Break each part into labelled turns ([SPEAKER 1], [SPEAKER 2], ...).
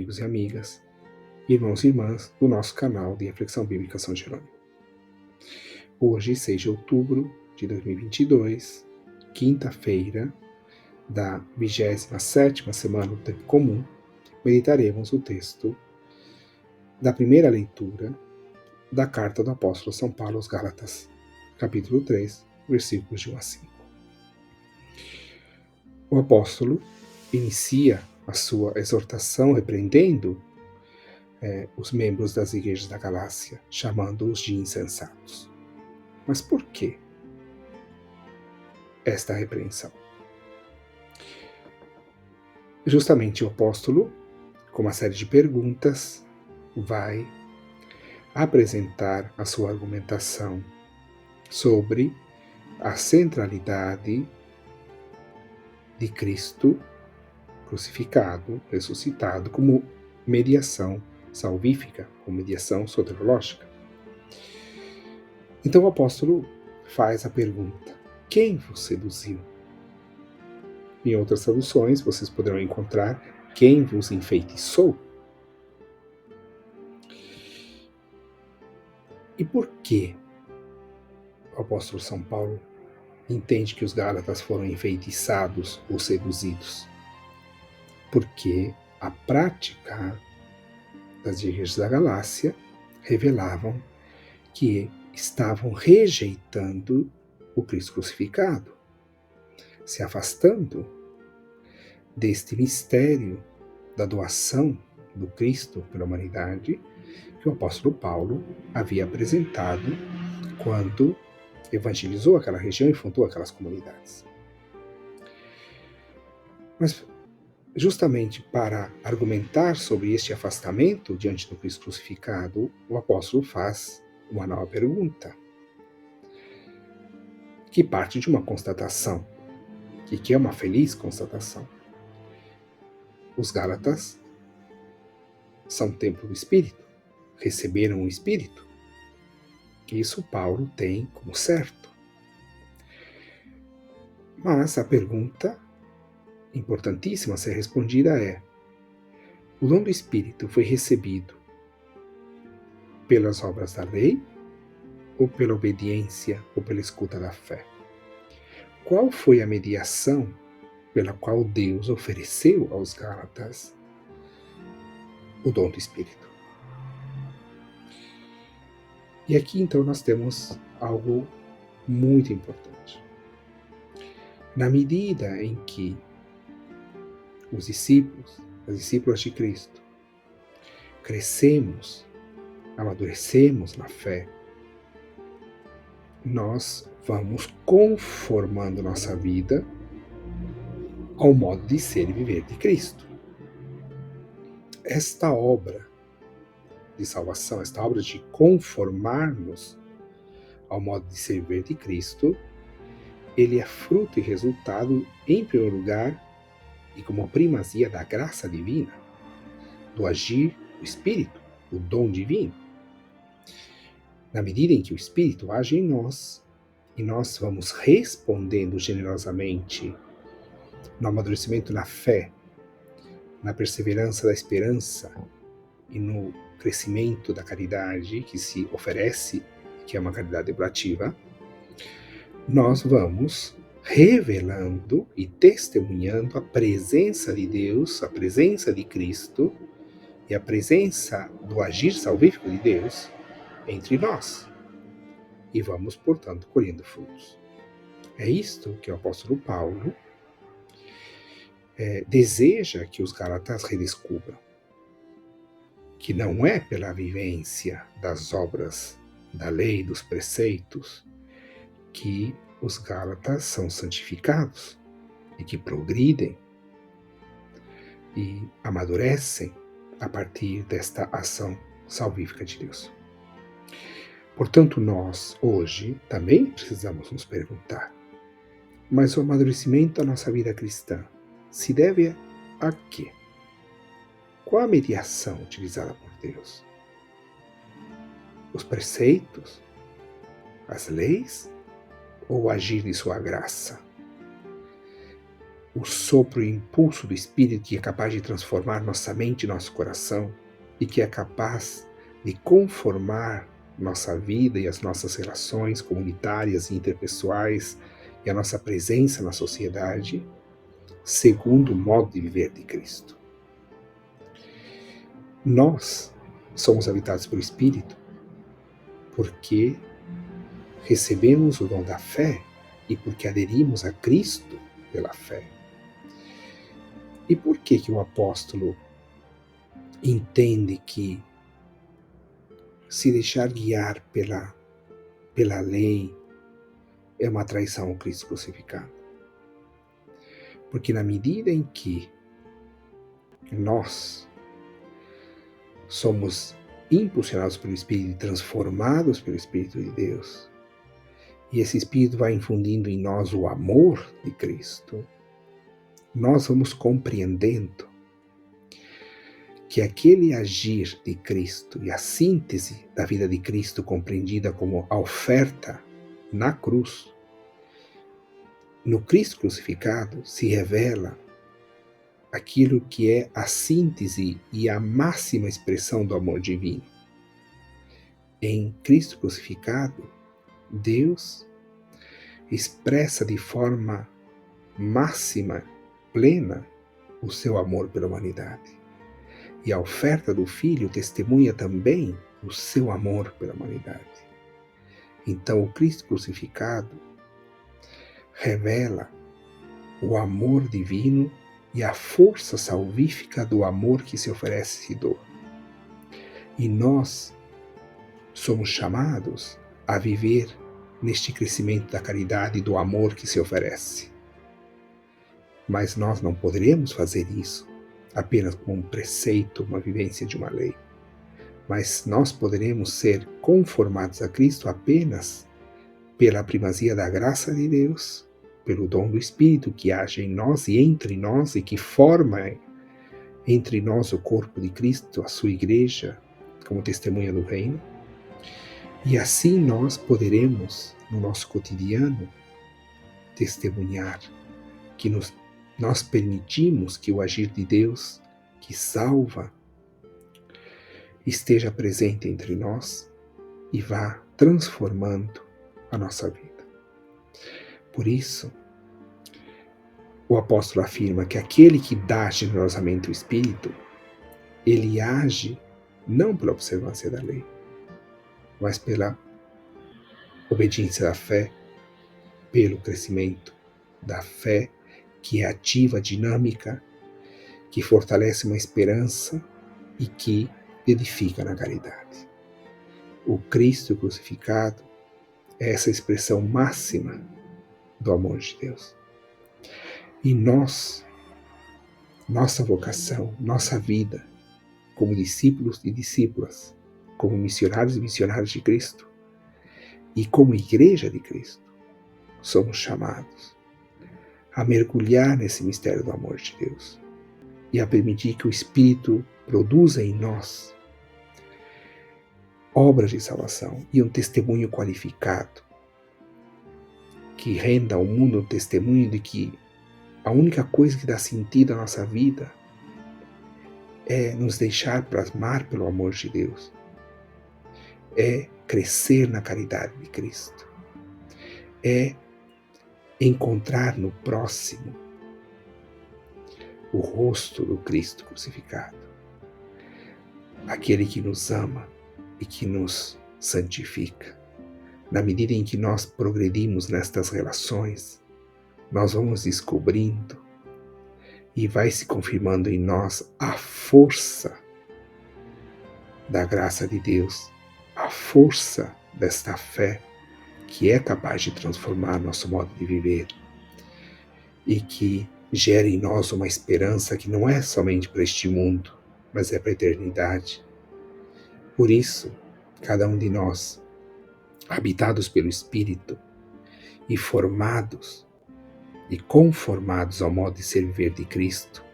[SPEAKER 1] amigos e amigas, irmãos e irmãs do nosso canal de Reflexão Bíblica São Jerônimo. Hoje, 6 de outubro de 2022, quinta-feira da 27ª semana do Tempo Comum, meditaremos o texto da primeira leitura da carta do apóstolo São Paulo aos Gálatas, capítulo 3, versículos de 1 a 5. O apóstolo inicia a sua exortação repreendendo os membros das igrejas da Galácia, chamando-os de insensatos. Mas por que esta repreensão? Justamente o apóstolo, com uma série de perguntas, vai apresentar a sua argumentação sobre a centralidade de Cristo crucificado, ressuscitado, como mediação salvífica, como mediação soteriológica. Então o apóstolo faz a pergunta: quem vos seduziu? Em outras traduções, vocês poderão encontrar: quem vos enfeitiçou? E por que o apóstolo São Paulo entende que os Gálatas foram enfeitiçados ou seduzidos? Porque a prática das igrejas da Galácia revelavam que estavam rejeitando o Cristo crucificado, se afastando deste mistério da doação do Cristo pela humanidade que o apóstolo Paulo havia apresentado quando evangelizou aquela região e fundou aquelas comunidades. Mas justamente para argumentar sobre este afastamento diante do Cristo crucificado, o apóstolo faz uma nova pergunta, que parte de uma constatação, e que é uma feliz constatação. Os Gálatas são templo do Espírito, receberam o Espírito. Isso Paulo tem como certo. Mas a pergunta importantíssima a ser respondida é: o dom do Espírito foi recebido pelas obras da lei ou pela obediência ou pela escuta da fé? Qual foi a mediação pela qual Deus ofereceu aos Gálatas o dom do Espírito? E aqui então nós temos algo muito importante. Na medida em que os discípulos, as discípulas de Cristo, crescemos, amadurecemos na fé, nós vamos conformando nossa vida ao modo de ser e viver de Cristo. Esta obra de salvação, esta obra de conformar-nos ao modo de ser e viver de Cristo, ele é fruto e resultado, em primeiro lugar, e como primazia da graça divina, do agir do Espírito, do dom divino. Na medida em que o Espírito age em nós, e nós vamos respondendo generosamente no amadurecimento na fé, na perseverança da esperança e no crescimento da caridade que se oferece, que é uma caridade oblativa, nós vamos revelando e testemunhando a presença de Deus, a presença de Cristo e a presença do agir salvífico de Deus entre nós. E vamos, portanto, colhendo frutos. É isto que o apóstolo Paulo deseja que os Gálatas redescubram. Que não é pela vivência das obras da lei, dos preceitos, que os Gálatas são santificados e que progridem e amadurecem a partir desta ação salvífica de Deus. Portanto, nós, hoje, também precisamos nos perguntar: mas o amadurecimento da nossa vida cristã se deve a quê? Qual a mediação utilizada por Deus? Os preceitos? As leis? Ou o agir de sua graça? o sopro e o impulso do Espírito que é capaz de transformar nossa mente e nosso coração e que é capaz de conformar nossa vida e as nossas relações comunitárias e interpessoais e a nossa presença na sociedade segundo o modo de viver de Cristo. Nós somos habitados pelo Espírito porque recebemos o dom da fé e porque aderimos a Cristo pela fé. E por que o apóstolo entende que se deixar guiar pela lei é uma traição ao Cristo crucificado? Porque na medida em que nós somos impulsionados pelo Espírito e transformados pelo Espírito de Deus, e esse Espírito vai infundindo em nós o amor de Cristo, nós vamos compreendendo que aquele agir de Cristo e a síntese da vida de Cristo compreendida como a oferta na cruz, no Cristo crucificado se revela aquilo que é a síntese e a máxima expressão do amor divino. Em Cristo crucificado, Deus expressa de forma máxima, plena, o seu amor pela humanidade. E a oferta do Filho testemunha também o seu amor pela humanidade. Então, o Cristo crucificado revela o amor divino e a força salvífica do amor que se oferece e se doa. E nós somos chamados a viver neste crescimento da caridade e do amor que se oferece. Mas nós não poderemos fazer isso apenas como um preceito, uma vivência de uma lei. Mas nós poderemos ser conformados a Cristo apenas pela primazia da graça de Deus, pelo dom do Espírito que age em nós e entre nós e que forma entre nós o corpo de Cristo, a sua igreja, como testemunha do reino. E assim nós poderemos, no nosso cotidiano, testemunhar que nós permitimos que o agir de Deus, que salva, esteja presente entre nós e vá transformando a nossa vida. Por isso, o apóstolo afirma que aquele que dá generosamente o Espírito, ele age não pela observância da lei, mas pela obediência da fé, pelo crescimento da fé, que é ativa, dinâmica, que fortalece uma esperança e que edifica na caridade. O Cristo crucificado é essa expressão máxima do amor de Deus. E nossa vocação, nossa vida, como discípulos e discípulas, como missionários e missionárias de Cristo, e como igreja de Cristo, somos chamados a mergulhar nesse mistério do amor de Deus e a permitir que o Espírito produza em nós obras de salvação e um testemunho qualificado que renda ao mundo um testemunho de que a única coisa que dá sentido à nossa vida é nos deixar plasmar pelo amor de Deus, é crescer na caridade de Cristo, é encontrar no próximo o rosto do Cristo crucificado, aquele que nos ama e que nos santifica. Na medida em que nós progredimos nestas relações, nós vamos descobrindo e vai se confirmando em nós a força da graça de Deus, a força desta fé que é capaz de transformar nosso modo de viver e que gera em nós uma esperança que não é somente para este mundo, mas é para a eternidade. Por isso, cada um de nós, habitados pelo Espírito e formados e conformados ao modo de ser e viver de Cristo,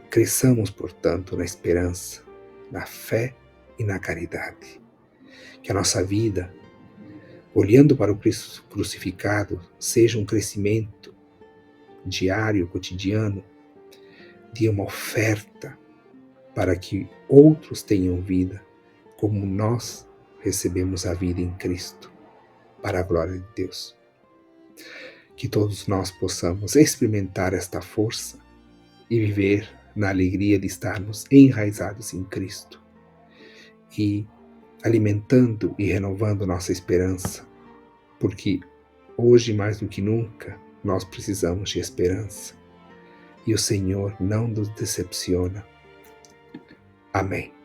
[SPEAKER 1] cresçamos, portanto, na esperança, na fé e na caridade. Que a nossa vida, olhando para o Cristo crucificado, seja um crescimento diário, cotidiano, de uma oferta para que outros tenham vida, como nós recebemos a vida em Cristo, para a glória de Deus. Que todos nós possamos experimentar esta força e viver na alegria de estarmos enraizados em Cristo e alimentando e renovando nossa esperança, porque hoje mais do que nunca nós precisamos de esperança e o Senhor não nos decepciona. Amém.